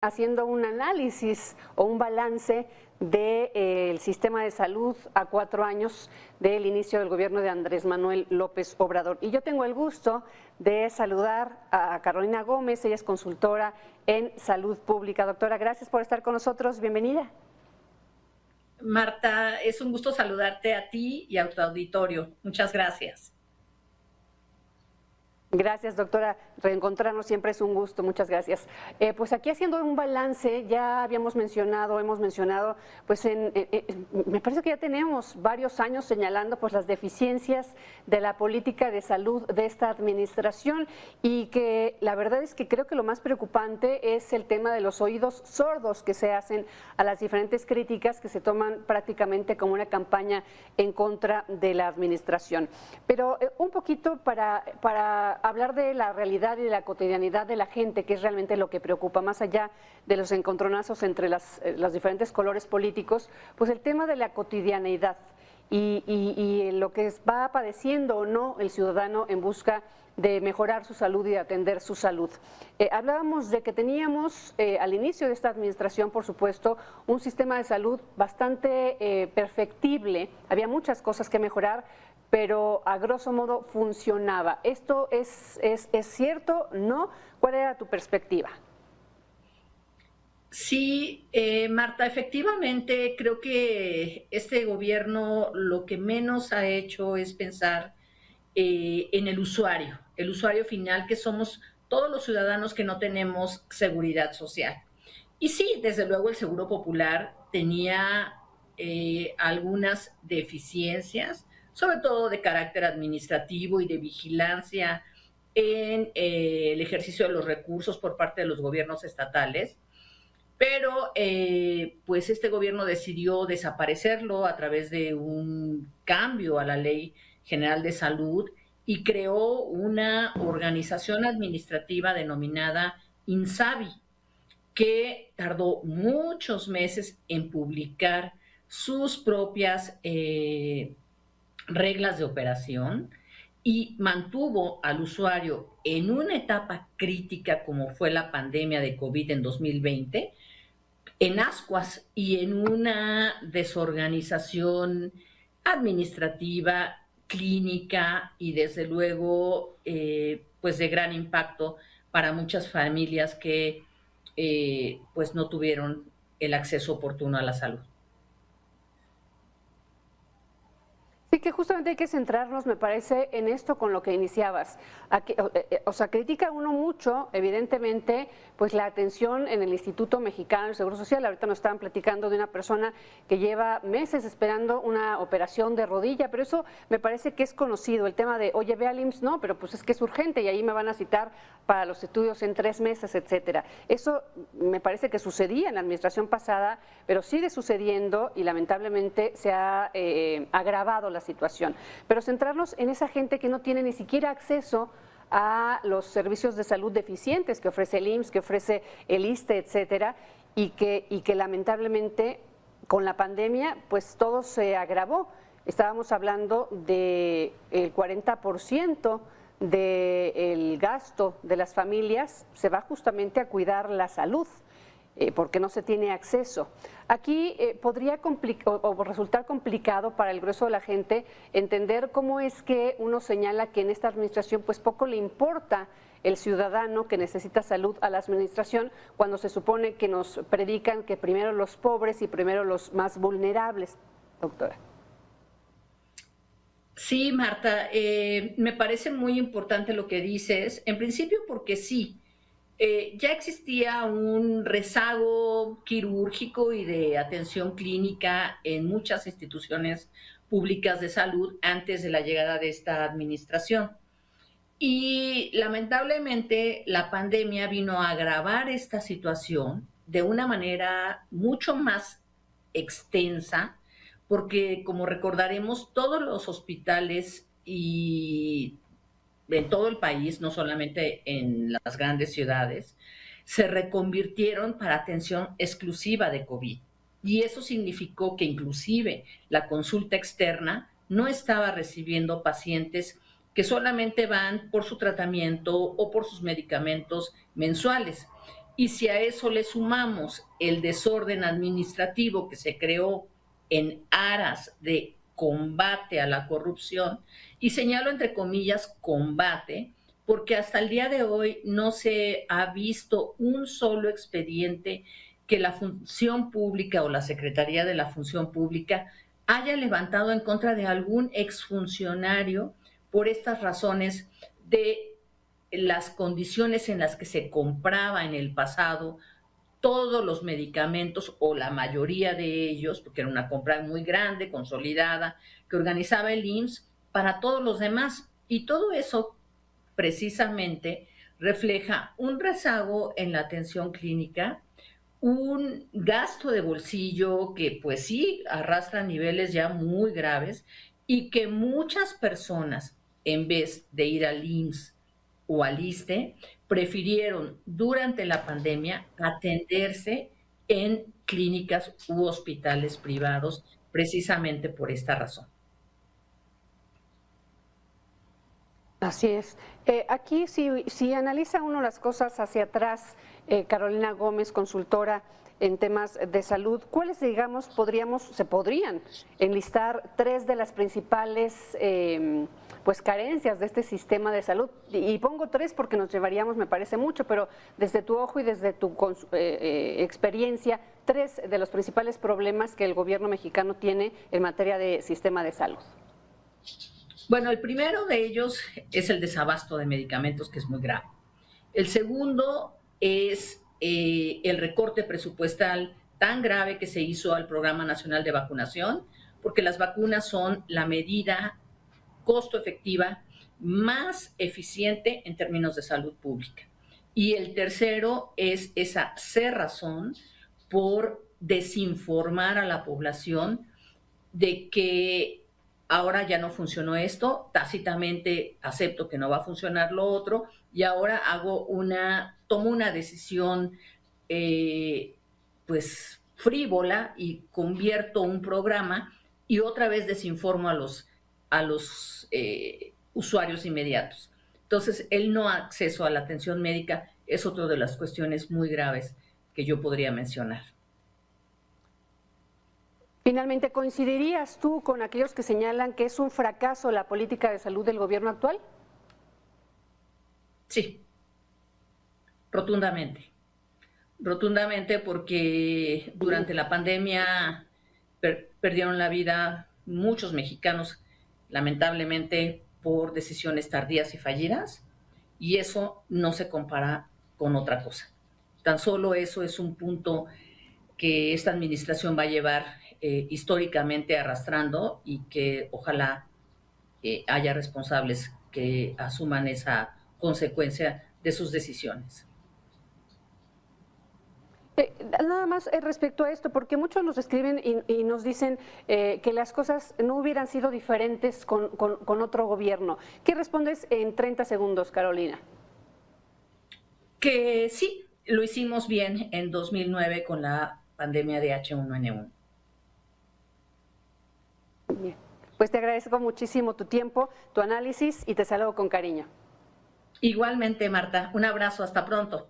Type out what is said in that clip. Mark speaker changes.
Speaker 1: haciendo un análisis o un balance del sistema de salud a 4 años del inicio del gobierno de Andrés Manuel López Obrador. Y yo tengo el gusto de saludar a Carolina Gómez, ella es consultora en salud pública. Doctora, gracias por estar con nosotros, bienvenida.
Speaker 2: Marta, es un gusto saludarte a ti y a tu auditorio. Muchas gracias.
Speaker 1: Gracias, doctora. Reencontrarnos siempre es un gusto. Muchas gracias. Pues aquí haciendo un balance, ya hemos mencionado, pues me parece que ya tenemos varios años señalando pues las deficiencias de la política de salud de esta administración y que la verdad es que creo que lo más preocupante es el tema de los oídos sordos que se hacen a las diferentes críticas que se toman prácticamente como una campaña en contra de la administración. Pero un poquito para hablar de la realidad y de la cotidianidad de la gente, que es realmente lo que preocupa, más allá de los encontronazos entre los diferentes colores políticos, pues el tema de la cotidianidad y lo que va padeciendo o no el ciudadano en busca de mejorar su salud y de atender su salud. Hablábamos de que teníamos al inicio de esta administración, por supuesto, un sistema de salud bastante perfectible, había muchas cosas que mejorar, pero a grosso modo funcionaba. ¿Esto es cierto? ¿No? ¿Cuál era tu perspectiva?
Speaker 2: Sí, Marta, efectivamente creo que este gobierno lo que menos ha hecho es pensar en el usuario final, que somos todos los ciudadanos que no tenemos seguridad social. Y sí, desde luego el Seguro Popular tenía algunas deficiencias, sobre todo de carácter administrativo y de vigilancia en el ejercicio de los recursos por parte de los gobiernos estatales, pero pues este gobierno decidió desaparecerlo a través de un cambio a la Ley General de Salud y creó una organización administrativa denominada INSABI, que tardó muchos meses en publicar sus propias reglas de operación y mantuvo al usuario en una etapa crítica como fue la pandemia de COVID en 2020, en ascuas y en una desorganización administrativa, clínica y desde luego pues de gran impacto para muchas familias que pues no tuvieron el acceso oportuno a la salud.
Speaker 1: Sí, que justamente hay que centrarnos, me parece, en esto con lo que iniciabas. O sea, critica uno mucho, evidentemente, pues la atención en el Instituto Mexicano del Seguro Social. Ahorita nos estaban platicando de una persona que lleva meses esperando una operación de rodilla, pero eso me parece que es conocido, el tema de, oye, ve al IMSS, no, pero pues es que es urgente y ahí me van a citar para los estudios en 3 meses, etcétera. Eso me parece que sucedía en la administración pasada, pero sigue sucediendo y lamentablemente se ha agravado la situación. Pero centrarnos en esa gente que no tiene ni siquiera acceso a los servicios de salud deficientes que ofrece el IMSS, que ofrece el ISSSTE, etcétera, y que lamentablemente con la pandemia pues todo se agravó. Estábamos hablando del 40% del gasto de las familias se va justamente a cuidar la salud, porque no se tiene acceso. Aquí podría resultar complicado para el grueso de la gente entender cómo es que uno señala que en esta administración pues poco le importa el ciudadano que necesita salud a la administración, cuando se supone que nos predican que primero los pobres y primero los más vulnerables, doctora.
Speaker 2: Sí, Marta, me parece muy importante lo que dices, en principio porque sí, ya existía un rezago quirúrgico y de atención clínica en muchas instituciones públicas de salud antes de la llegada de esta administración. Y lamentablemente la pandemia vino a agravar esta situación de una manera mucho más extensa, porque como recordaremos, todos los hospitales y en todo el país, no solamente en las grandes ciudades, se reconvirtieron para atención exclusiva de COVID. Y eso significó que inclusive la consulta externa no estaba recibiendo pacientes que solamente van por su tratamiento o por sus medicamentos mensuales. Y si a eso le sumamos el desorden administrativo que se creó en aras de combate a la corrupción, y señalo entre comillas combate, porque hasta el día de hoy no se ha visto un solo expediente que la función pública o la Secretaría de la Función Pública haya levantado en contra de algún exfuncionario por estas razones de las condiciones en las que se compraba en el pasado todos los medicamentos o la mayoría de ellos, porque era una compra muy grande, consolidada, que organizaba el IMSS para todos los demás. Y todo eso precisamente refleja un rezago en la atención clínica, un gasto de bolsillo que pues sí arrastra niveles ya muy graves y que muchas personas, en vez de ir al IMSS o al ISSSTE, prefirieron durante la pandemia atenderse en clínicas u hospitales privados precisamente por esta razón.
Speaker 1: Así es. Aquí, si analiza uno las cosas hacia atrás, Carolina Gómez, consultora en temas de salud, ¿cuáles, digamos, se podrían enlistar tres de las principales pues carencias de este sistema de salud? Y pongo tres porque nos llevaríamos, me parece mucho, pero desde tu ojo y desde tu experiencia, tres de los principales problemas que el gobierno mexicano tiene en materia de sistema de salud.
Speaker 2: Bueno, el primero de ellos es el desabasto de medicamentos, que es muy grave. El segundo es el recorte presupuestal tan grave que se hizo al Programa Nacional de Vacunación, porque las vacunas son la medida costo efectiva más eficiente en términos de salud pública. Y el tercero es esa cerrazón por desinformar a la población de que ahora ya no funcionó esto, tácitamente acepto que no va a funcionar lo otro y ahora tomo una decisión pues frívola y convierto un programa y otra vez desinformo a los usuarios inmediatos. Entonces, el no acceso a la atención médica es otra de las cuestiones muy graves que yo podría mencionar.
Speaker 1: Finalmente, ¿coincidirías tú con aquellos que señalan que es un fracaso la política de salud del gobierno actual?
Speaker 2: Sí, rotundamente. Rotundamente porque durante la pandemia perdieron la vida muchos mexicanos, lamentablemente por decisiones tardías y fallidas, y eso no se compara con otra cosa. Tan solo eso es un punto que esta administración va a llevar históricamente arrastrando y que ojalá haya responsables que asuman esa consecuencia de sus decisiones.
Speaker 1: Nada más respecto a esto, porque muchos nos escriben y nos dicen que las cosas no hubieran sido diferentes con otro gobierno. ¿Qué respondes en 30 segundos, Carolina?
Speaker 2: Que sí, lo hicimos bien en 2009 con la pandemia de H1N1.
Speaker 1: Bien. Pues te agradezco muchísimo tu tiempo, tu análisis y te saludo con cariño.
Speaker 2: Igualmente, Marta, un abrazo, hasta pronto.